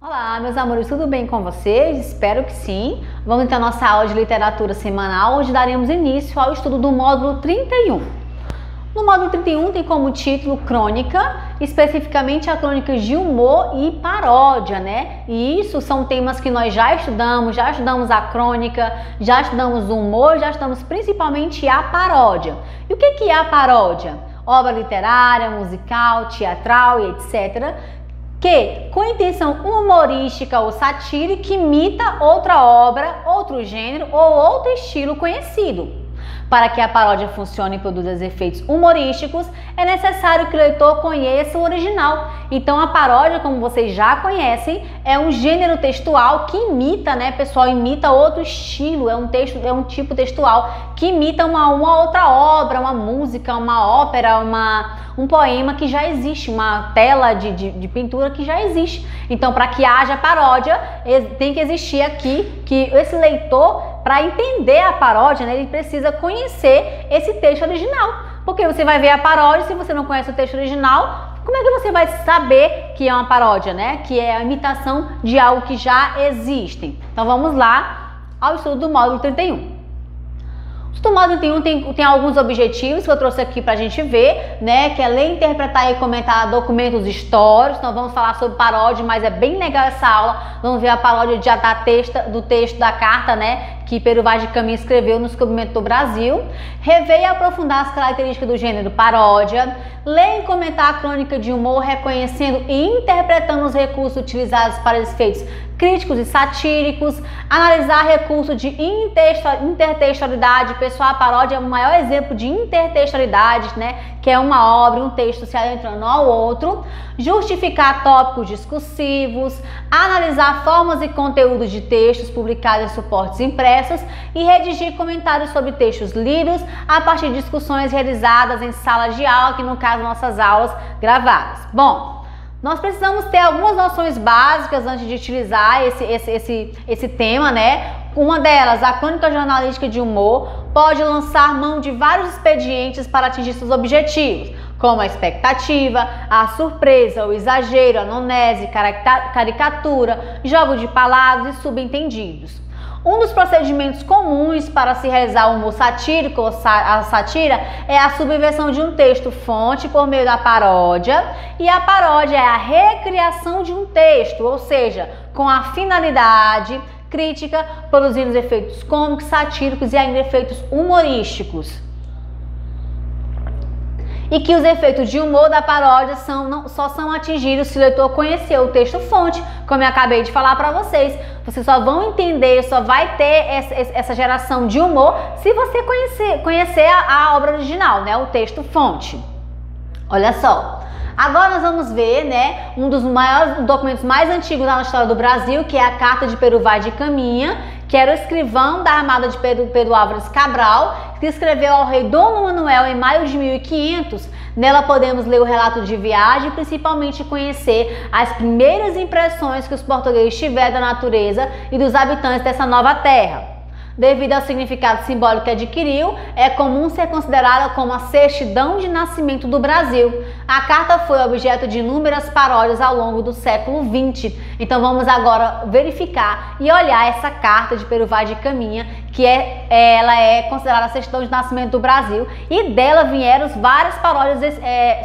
Olá, meus amores, tudo bem com vocês? Espero que sim. Vamos então à nossa aula de literatura semanal, onde daremos início ao estudo do módulo 31. No módulo 31 tem como título crônica, especificamente a crônica de humor e paródia, né? E isso são temas que nós já estudamos a crônica, já estudamos o humor, já estudamos principalmente a paródia. E o que é a paródia? Obra literária, musical, teatral e etc., que, com intenção humorística ou satírica, imita outra obra, outro gênero ou outro estilo conhecido. Para que a paródia funcione e produza efeitos humorísticos, é necessário que o leitor conheça o original. Então, a paródia, como vocês já conhecem, é um gênero textual que imita, né, pessoal, imita outro estilo, é um tipo textual que imita uma outra obra, uma música, uma ópera, um poema que já existe, uma tela de pintura que já existe. Então, para que haja paródia, tem que existir aqui que esse leitor, para entender a paródia, né, ele precisa conhecer esse texto original. Porque você vai ver a paródia, se você não conhece o texto original, como é que você vai saber que é uma paródia, né? Que é a imitação de algo que já existe. Então vamos lá ao estudo do módulo 31. O estudo do módulo 31 tem alguns objetivos que eu trouxe aqui pra gente ver, né? Que é ler, interpretar e comentar documentos históricos. Então vamos falar sobre paródia, mas é bem legal essa aula. Vamos ver a paródia do texto da carta, né? Que Pero Vaz de Caminha escreveu no descobrimento do Brasil. Rever e aprofundar as características do gênero paródia. Ler e comentar a crônica de humor, reconhecendo e interpretando os recursos utilizados para efeitos críticos e satíricos. Analisar recursos de intertextualidade. Pessoal, a paródia é o maior exemplo de intertextualidade, né? Que é uma obra, um texto se adentrando ao outro. Justificar tópicos discursivos. Analisar formas e conteúdos de textos publicados em suportes impressos. E redigir comentários sobre textos lidos a partir de discussões realizadas em salas de aula, que no caso nossas aulas gravadas. Bom, nós precisamos ter algumas noções básicas antes de utilizar esse tema, né? Uma delas, a crônica jornalística de humor pode lançar mão de vários expedientes para atingir seus objetivos, como a expectativa, a surpresa, o exagero, a anonese, caricatura, jogo de palavras e subentendidos. Um dos procedimentos comuns para se realizar o humor satírico ou a sátira é a subversão de um texto-fonte por meio da paródia, e a paródia é a recriação de um texto, ou seja, com a finalidade crítica, produzindo efeitos cômicos, satíricos e ainda efeitos humorísticos. E que os efeitos de humor da paródia só são atingidos se o leitor conhecer o texto-fonte, como eu acabei de falar para vocês. Vocês só vão entender, só vai ter essa geração de humor se você conhecer a obra original, né? O texto-fonte. Olha só. Agora nós vamos ver, né, um dos maiores documentos mais antigos da história do Brasil, que é a Carta de Pero Vaz de Caminha, que era o escrivão da armada de Pedro Álvares Cabral, que escreveu ao rei Dom Manuel em maio de 1500. Nela podemos ler o relato de viagem e principalmente conhecer as primeiras impressões que os portugueses tiveram da natureza e dos habitantes dessa nova terra. Devido ao significado simbólico que adquiriu, é comum ser considerada como a certidão de nascimento do Brasil. A carta foi objeto de inúmeras paródias ao longo do século XX. Então vamos agora verificar e olhar essa carta de Pero Vaz de Caminha, que ela é considerada a certidão de nascimento do Brasil, e dela vieram várias paródias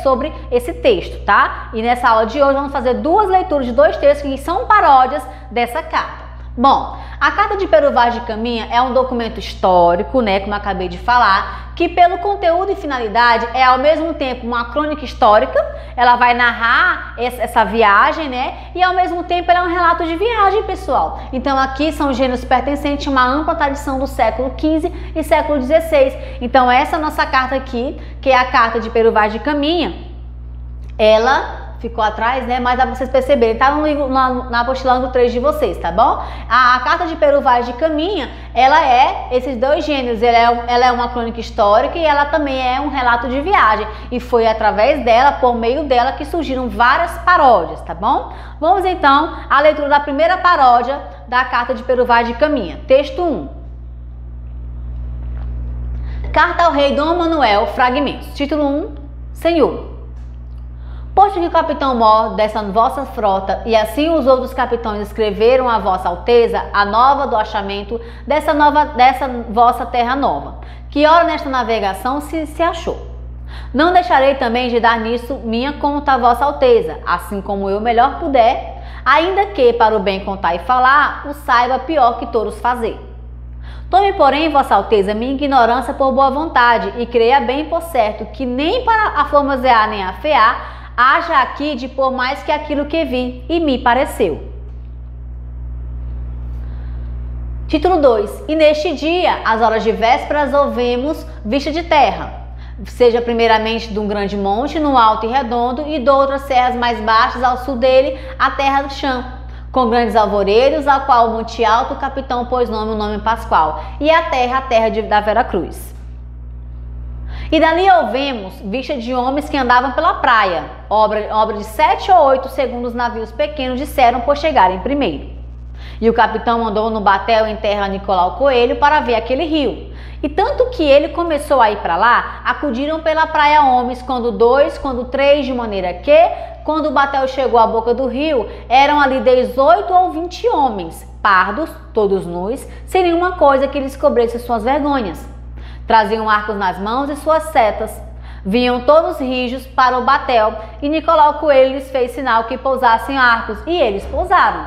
sobre esse texto, tá? E nessa aula de hoje vamos fazer duas leituras de dois textos que são paródias dessa carta. Bom, a Carta de Pero Vaz de Caminha é um documento histórico, né, como eu acabei de falar, que pelo conteúdo e finalidade é ao mesmo tempo uma crônica histórica. Ela vai narrar essa viagem, né, e ao mesmo tempo ela é um relato de viagem, pessoal. Então aqui são gêneros pertencentes a uma ampla tradição do século XV e século XVI. Então essa nossa carta aqui, que é a Carta de Pero Vaz de Caminha, ela ficou atrás, né? Mas dá pra vocês perceberem, tá no livro, na apostila número 3 de vocês, tá bom? A Carta de Pero Vaz de Caminha, ela é esses dois gêneros. Ela é uma crônica histórica e ela também é um relato de viagem. E foi através dela, por meio dela, que surgiram várias paródias, tá bom? Vamos então à leitura da primeira paródia da Carta de Pero Vaz de Caminha. Texto 1. Carta ao rei Dom Manuel, fragmentos. Título 1. Senhor. Posto que o capitão mor dessa vossa frota, e assim os outros capitães escreveram a vossa alteza a nova do achamento dessa vossa terra nova, que ora nesta navegação se achou. Não deixarei também de dar nisso minha conta a vossa alteza, assim como eu melhor puder, ainda que para o bem contar e falar, o saiba pior que todos fazer. Tome, porém, vossa alteza, minha ignorância por boa vontade, e creia bem por certo que nem para aformosear nem afear, haja aqui de pôr mais que aquilo que vi, e me pareceu. Título 2. E neste dia, às horas de vésperas, ouvemos vista de terra, seja primeiramente de um grande monte, no alto e redondo, e de outras serras mais baixas ao sul dele, a terra do chão, com grandes alvoreiros, ao qual o monte alto o capitão pôs o nome Pascoal, e a terra da Vera Cruz. E dali ouvemos vista de homens que andavam pela praia, obra de 7 ou 8 segundo os navios pequenos disseram por chegarem primeiro. E o capitão mandou no batel em terra Nicolau Coelho para ver aquele rio. E tanto que ele começou a ir para lá, acudiram pela praia homens, quando 2, quando 3, de maneira que, quando o batel chegou à boca do rio, eram ali 18 ou 20 homens, pardos, todos nus, sem nenhuma coisa que lhes cobrisse suas vergonhas. Traziam arcos nas mãos e suas setas. Vinham todos rijos para o batel, e Nicolau Coelho lhes fez sinal que pousassem arcos, e eles pousaram.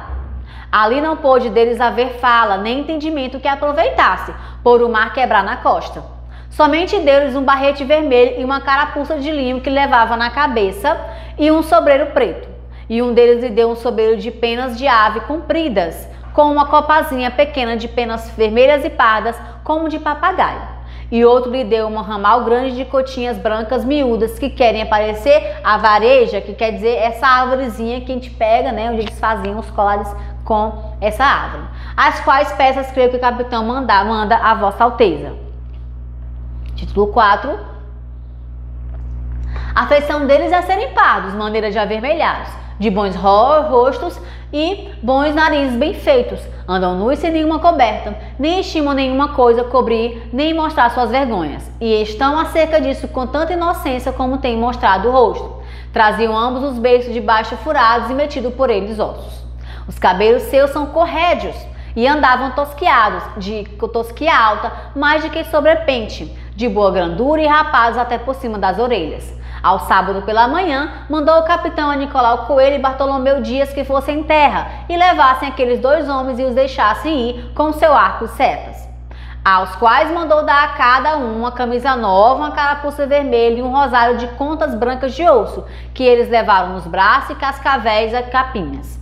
Ali não pôde deles haver fala, nem entendimento que aproveitasse, por o mar quebrar na costa. Somente deu-lhes um barrete vermelho e uma carapuça de linho que levava na cabeça, e um sobreiro preto. E um deles lhe deu um sobreiro de penas de ave compridas, com uma copazinha pequena de penas vermelhas e pardas, como de papagaio. E outro lhe deu um ramal grande de cotinhas brancas miúdas, que querem parecer a vareja, que quer dizer essa árvorezinha que a gente pega, né, onde eles faziam os colares com essa árvore. As quais peças creio que o capitão manda a vossa alteza. Título 4. A feição deles é serem pardos, maneira de avermelhados, de bons rostos e bons narizes bem feitos, andam nus sem nenhuma coberta, nem estimam nenhuma coisa cobrir, nem mostrar suas vergonhas, e estão acerca disso com tanta inocência como têm mostrado o rosto. Traziam ambos os beiços de baixo furados e metido por eles ossos. Os cabelos seus são corrédios, e andavam tosquiados, de tosquia alta, mais de que sobrepente, de boa grandura e rapados até por cima das orelhas. Ao sábado pela manhã, mandou o capitão a Nicolau Coelho e Bartolomeu Dias que fossem em terra e levassem aqueles 2 homens e os deixassem ir com seu arco e setas. Aos quais mandou dar a cada um uma camisa nova, uma carapuça vermelha e um rosário de contas brancas de osso, que eles levaram nos braços e cascavéis e capinhas.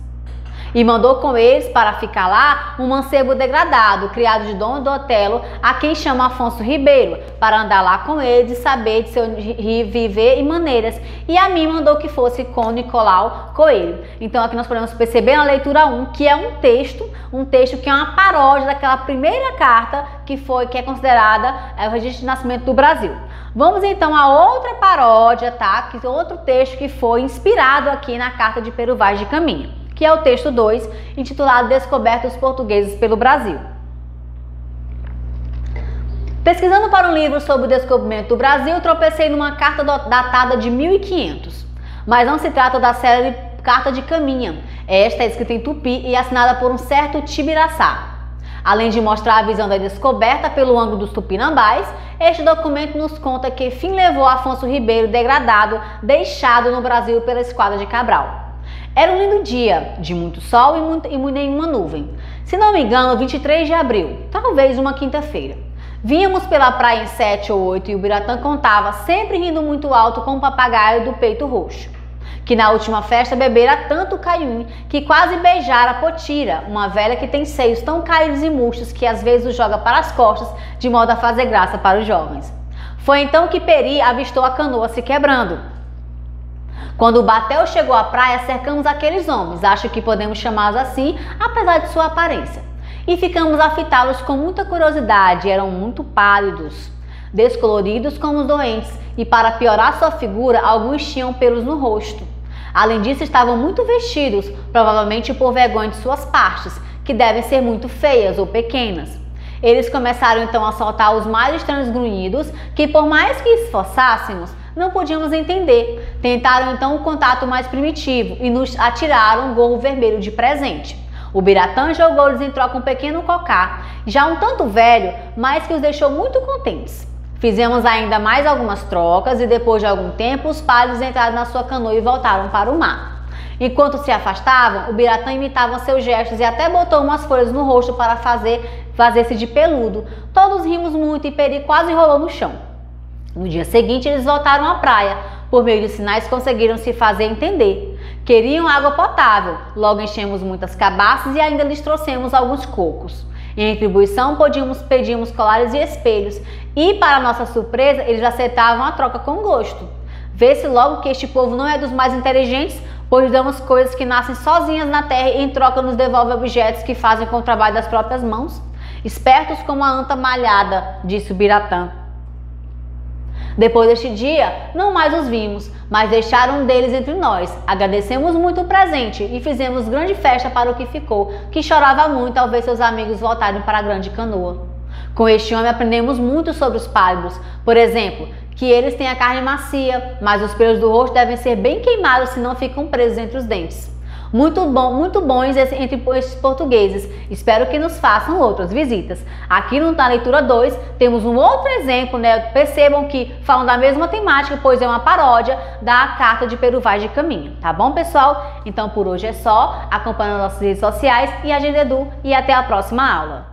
E mandou com eles, para ficar lá, um mancebo degradado, criado de Dom Otelo, a quem chama Afonso Ribeiro, para andar lá com eles e saber de seu viver e maneiras. E a mim mandou que fosse com Nicolau Coelho. Então aqui nós podemos perceber na leitura 1 que é um texto que é uma paródia daquela primeira carta que é considerada o registro de nascimento do Brasil. Vamos então a outra paródia, tá? Que é outro texto que foi inspirado aqui na carta de Pero Vaz de Caminha, que é o texto 2, intitulado Descobertos Portugueses pelo Brasil. Pesquisando para um livro sobre o descobrimento do Brasil, tropecei numa carta datada de 1500. Mas não se trata da célebre Carta de Caminha. Esta é escrita em tupi e assinada por um certo Tibiraçá. Além de mostrar a visão da descoberta pelo ângulo dos tupinambás, este documento nos conta que fim levou Afonso Ribeiro degradado, deixado no Brasil pela esquadra de Cabral. Era um lindo dia, de muito sol e nenhuma nuvem. Se não me engano, 23 de abril, talvez uma quinta-feira. Vínhamos pela praia em 7 ou 8 e o Biratã contava, sempre rindo muito alto com um papagaio do peito roxo, que na última festa bebera tanto caium que quase beijara a Potira, uma velha que tem seios tão caídos e murchos que às vezes os joga para as costas de modo a fazer graça para os jovens. Foi então que Peri avistou a canoa se quebrando. Quando o batel chegou à praia, cercamos aqueles homens, acho que podemos chamá-los assim, apesar de sua aparência, e ficamos a fitá-los com muita curiosidade. Eram muito pálidos, descoloridos como os doentes, e para piorar sua figura, alguns tinham pelos no rosto. Além disso, estavam muito vestidos, provavelmente por vergonha de suas partes, que devem ser muito feias ou pequenas. Eles começaram então a soltar os mais estranhos grunhidos, que por mais que esforçássemos, não podíamos entender. tentaram então o contato mais primitivo e nos atiraram um gorro vermelho de presente. O Biratã jogou-lhes em troca um pequeno cocá, já um tanto velho, mas que os deixou muito contentes. Fizemos ainda mais algumas trocas e depois de algum tempo os pálidos entraram na sua canoa e voltaram para o mar. Enquanto se afastavam, o Biratã imitava seus gestos e até botou umas folhas no rosto para fazer-se de peludo. Todos rimos muito e Peri quase rolou no chão. No dia seguinte eles voltaram à praia. Por meio de sinais conseguiram se fazer entender. Queriam água potável, logo enchemos muitas cabaças e ainda lhes trouxemos alguns cocos. Em retribuição pedimos colares e espelhos e, para nossa surpresa, eles aceitavam a troca com gosto. Vê-se logo que este povo não é dos mais inteligentes, pois damos coisas que nascem sozinhas na terra e em troca nos devolve objetos que fazem com o trabalho das próprias mãos. Espertos como a anta malhada, disse o Biratã. Depois deste dia, não mais os vimos, mas deixaram um deles entre nós. Agradecemos muito o presente e fizemos grande festa para o que ficou, que chorava muito ao ver seus amigos voltarem para a grande canoa. Com este homem aprendemos muito sobre os pálidos. Por exemplo, que eles têm a carne macia, mas os pelos do rosto devem ser bem queimados se não ficam presos entre os dentes. Muito bons entre esses portugueses. Espero que nos façam outras visitas. Aqui na leitura 2 temos um outro exemplo, né? Percebam que falam da mesma temática, pois é uma paródia da carta de Peru Vaz de Caminha. Tá bom, pessoal? Então por hoje é só. Acompanhe nossas redes sociais e Agenda Edu e até a próxima aula.